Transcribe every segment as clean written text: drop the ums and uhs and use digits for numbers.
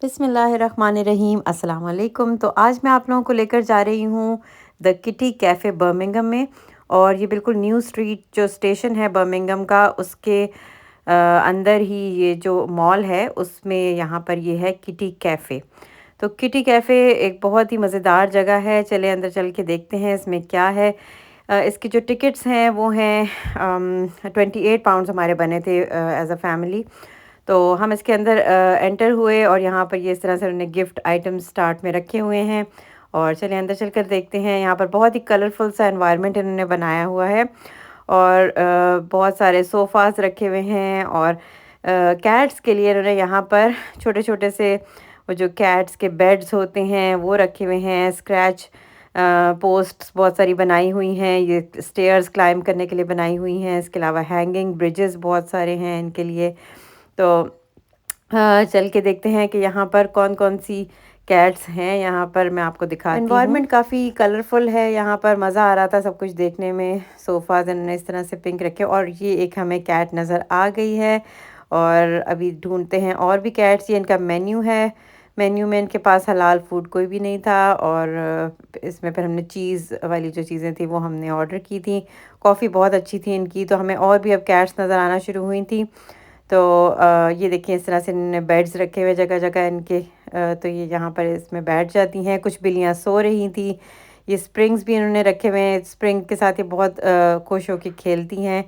बिस्मिल्लाहिर्रहमानिर्रहीम अस्सलाम वालेकुम। तो आज मैं आप लोगों को लेकर जा रही हूँ द किटी कैफ़े बर्मिंघम में। और ये बिल्कुल न्यू स्ट्रीट जो स्टेशन है बर्मिंघम का उसके अंदर ही ये जो मॉल है उसमें यहाँ पर ये है किटी कैफ़े। तो किटी कैफ़े एक बहुत ही मज़ेदार जगह है। चले अंदर चल के देखते हैं इसमें क्या है। इसकी जो टिकट्स हैं वो हैं 28 पाउंड्स हमारे बने थे एज अ फैमिली। तो हम इसके अंदर एंटर हुए और यहाँ पर ये इस तरह से उन्होंने गिफ्ट आइटम स्टार्ट में रखे हुए हैं। और चलिए अंदर चलकर देखते हैं। यहाँ पर बहुत ही कलरफुल सा एनवायरनमेंट इन्होंने बनाया हुआ है। और बहुत सारे सोफ़ास रखे हुए हैं। और कैट्स के लिए इन्होंने यहाँ पर छोटे छोटे से वो जो कैट्स के बेड्स होते हैं वो रखे हुए हैं। स्क्रैच पोस्ट्स बहुत सारी बनाई हुई हैं, ये स्टेयर्स क्लाइंब करने के लिए बनाई हुई हैं। इसके अलावा हैंगिंग ब्रिजेस बहुत सारे हैं इनके लिए। तो चल के देखते हैं कि यहाँ पर कौन-कौन सी कैट्स हैं। यहाँ पर मैं आपको दिखाती हूँ। एनवायरनमेंट काफ़ी कलरफुल है, यहाँ पर मज़ा आ रहा था सब कुछ देखने में। सोफ़ाज़ इन्होंने इस तरह से पिंक रखे और ये एक हमें कैट नज़र आ गई है। और अभी ढूँढते हैं और भी कैट्स। ये इनका मेन्यू है। मेन्यू में इनके पास हलाल फूड कोई भी नहीं था। और इसमें फिर हमने चीज़ वाली जो चीज़ें थी वो हमने ऑर्डर की थी। कॉफ़ी बहुत अच्छी थी इनकी। तो हमें और भी अब कैट्स नज़र आना शुरू हुई थी। तो ये देखिए इस तरह से इन्होंने बेड्स रखे हुए जगह-जगह इनके। तो ये यहाँ पर इसमें बैठ जाती हैं। कुछ बिल्लियाँ सो रही थी। ये स्प्रिंग्स भी इन्होंने रखे हुए हैं। स्प्रिंग के साथ ये बहुत खुश होके खेलती हैं।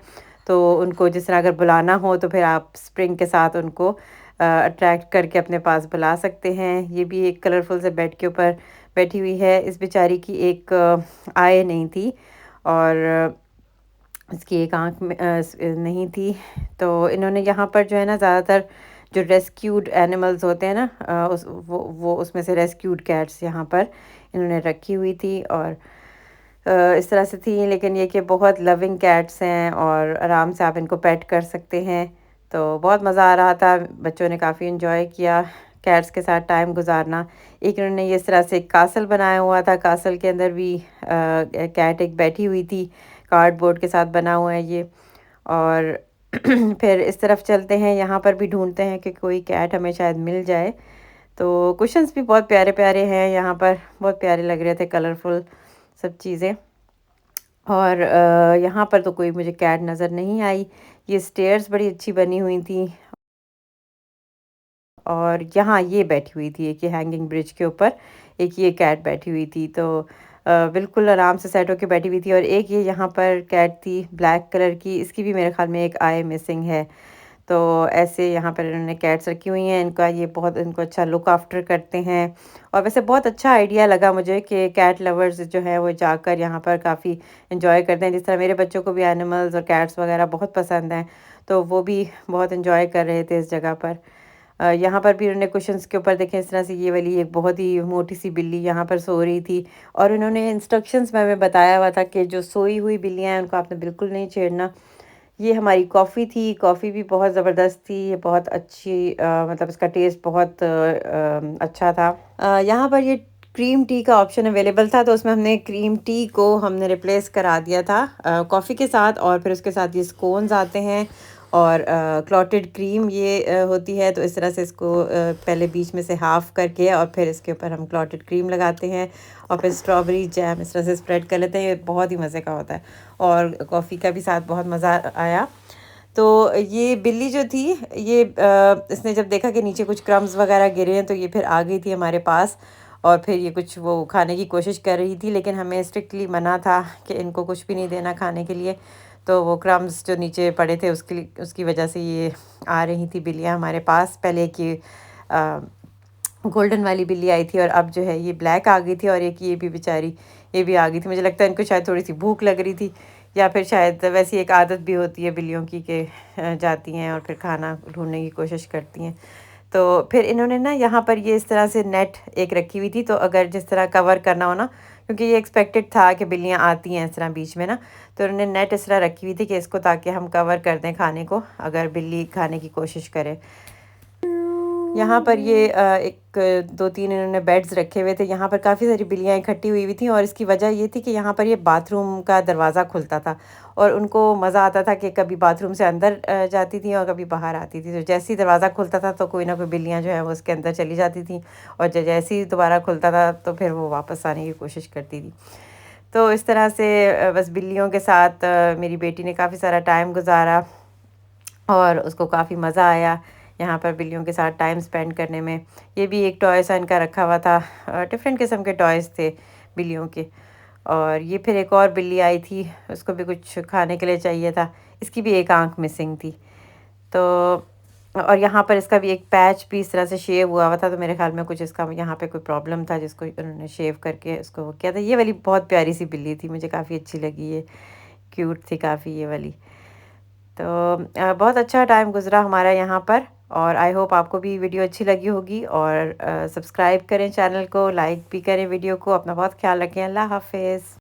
तो उनको जिस तरह अगर बुलाना हो तो फिर आप स्प्रिंग के साथ उनको अट्रैक्ट करके अपने पास बुला सकते हैं। ये भी एक कलरफुल से बेड के ऊपर बैठी हुई है। इस बेचारी की एक आय नहीं थी और इसकी एक आँख में नहीं थी। तो इन्होंने यहाँ पर जो है ना ज़्यादातर जो रेस्क्यूड एनिमल्स होते हैं ना उस वो उसमें से रेस्क्यूड कैट्स यहाँ पर इन्होंने रखी हुई थी। और इस तरह से थी, लेकिन ये कि बहुत लविंग कैट्स हैं और आराम से आप इनको पेट कर सकते हैं। तो बहुत मज़ा आ रहा था। बच्चों ने काफ़ी एंजॉय किया कैट्स के साथ टाइम गुजारना। एक इन्होंने ये इस तरह से एक कासल बनाया हुआ था। कासल के अंदर भी कैट एक बैठी हुई थी। कार्डबोर्ड के साथ बना हुआ है ये। और फिर इस तरफ चलते हैं। यहाँ पर भी ढूंढते हैं कि कोई कैट हमें शायद मिल जाए। तो कुशन्स भी बहुत प्यारे प्यारे हैं यहाँ पर। बहुत प्यारे लग रहे थे, कलरफुल सब चीज़ें। और यहाँ पर तो कोई मुझे कैट नज़र नहीं आई। ये स्टेयर्स बड़ी अच्छी बनी हुई थी। और यहाँ ये बैठी हुई थी एक, ये हैंगिंग ब्रिज के ऊपर एक ये कैट बैठी हुई थी। तो बिल्कुल आराम से सेट होके बैठी हुई थी। और एक ये यहाँ पर कैट थी ब्लैक कलर की, इसकी भी मेरे ख़्याल में एक आई मिसिंग है। तो ऐसे यहाँ पर इन्होंने कैट्स रखी हुई हैं। इनका ये बहुत इनको अच्छा लुक आफ्टर करते हैं। और वैसे बहुत अच्छा आइडिया लगा मुझे कि कैट लवर्स जो है वो जाकर यहाँ पर काफ़ी एंजॉय करते हैं। जिस तरह मेरे बच्चों को भी एनिमल्स और कैट्स वगैरह बहुत पसंद हैं, तो वो भी बहुत एंजॉय कर रहे थे इस जगह पर। यहाँ पर भी उन्होंने कुशन्स के ऊपर देखें इस तरह से ये वाली एक बहुत ही मोटी सी बिल्ली यहाँ पर सो रही थी। और उन्होंने इंस्ट्रक्शंस में हमें बताया हुआ था कि जो सोई हुई बिल्लियाँ हैं उनको आपने बिल्कुल नहीं छेड़ना। ये हमारी कॉफ़ी थी। कॉफ़ी भी बहुत ज़बरदस्त थी। ये बहुत अच्छी मतलब इसका टेस्ट बहुत अच्छा था। यहाँ पर ये क्रीम टी का ऑप्शन अवेलेबल था, तो उसमें हमने क्रीम टी को हमने रिप्लेस करा दिया था कॉफ़ी के साथ। और फिर उसके साथ ये स्कोन्स आते हैं और क्लॉटेड क्रीम ये होती है। तो इस तरह से इसको पहले बीच में से हाफ़ करके और फिर इसके ऊपर हम क्लॉटेड क्रीम लगाते हैं और फिर स्ट्रॉबेरी जैम इस तरह से स्प्रेड कर लेते हैं। ये बहुत ही मज़े का होता है और कॉफ़ी का भी साथ बहुत मज़ा आया। तो ये बिल्ली जो थी ये इसने जब देखा कि नीचे कुछ क्रम्स वगैरह गिरे हैं तो ये फिर आ गई थी हमारे पास। और फिर ये कुछ वो खाने की कोशिश कर रही थी, लेकिन हमें स्ट्रिक्टली मना था कि इनको कुछ भी नहीं देना खाने के लिए। तो वो क्रम्स जो नीचे पड़े थे उसकी वजह से ये आ रही थी बिल्लियाँ हमारे पास। पहले कि गोल्डन वाली बिल्ली आई थी और अब जो है ये ब्लैक आ गई थी। और एक ये भी बेचारी ये भी आ गई थी। मुझे लगता है इनको शायद थोड़ी सी भूख लग रही थी, या फिर शायद वैसी एक आदत भी होती है बिल्लियों की कि जाती हैं और फिर खाना ढूंढने की कोशिश करती हैं। तो फिर इन्होंने ना यहाँ पर ये इस तरह से नेट एक रखी हुई थी। तो अगर जिस तरह कवर करना हो ना, क्योंकि ये एक्सपेक्टेड था कि बिल्लियाँ आती हैं इस तरह बीच में ना, तो उन्होंने नेट इस तरह रखी हुई थी कि इसको ताकि हम कवर कर दें खाने को अगर बिल्ली खाने की कोशिश करे। यहाँ पर ये एक 2-3 इन्होंने बेड्स रखे हुए थे। यहाँ पर काफ़ी सारी बिल्लियाँ इकट्ठी हुई हुई थी और इसकी वजह ये थी कि यहाँ पर ये बाथरूम का दरवाज़ा खुलता था और उनको मज़ा आता था कि कभी बाथरूम से अंदर जाती थी और कभी बाहर आती थी। तो जैसे ही दरवाज़ा खुलता था तो कोई ना कोई बिल्लियाँ जो हैं वो उसके अंदर चली जाती थी और जैसे ही दोबारा खुलता था तो फिर वो वापस आने की कोशिश करती थी। तो इस तरह से बस बिल्लियों के साथ मेरी बेटी ने काफ़ी सारा टाइम गुज़ारा और उसको काफ़ी मज़ा आया यहाँ पर बिल्लियों के साथ टाइम स्पेंड करने में। ये भी एक टॉय सा इनका रखा हुआ था। डिफ़रेंट किस्म के टॉयज़ थे बिल्लियों के। और ये फिर एक और बिल्ली आई थी, उसको भी कुछ खाने के लिए चाहिए था। इसकी भी एक आँख मिसिंग थी। तो और यहाँ पर इसका भी एक पैच भी इस तरह से शेव हुआ हुआ था, तो मेरे ख़्याल में कुछ इसका यहाँ पे कोई प्रॉब्लम था जिसको उन्होंने शेव करके उसको वो किया था। ये वाली बहुत प्यारी-सी बिल्ली थी, मुझे काफ़ी अच्छी लगी ये, क्यूट थी काफ़ी ये वाली। तो बहुत अच्छा टाइम गुज़रा हमारा यहाँ पर और आई होप आपको भी वीडियो अच्छी लगी होगी और सब्सक्राइब करें चैनल को, लाइक भी करें वीडियो को। अपना बहुत ख़्याल रखें। अल्लाह हाफ़िज़।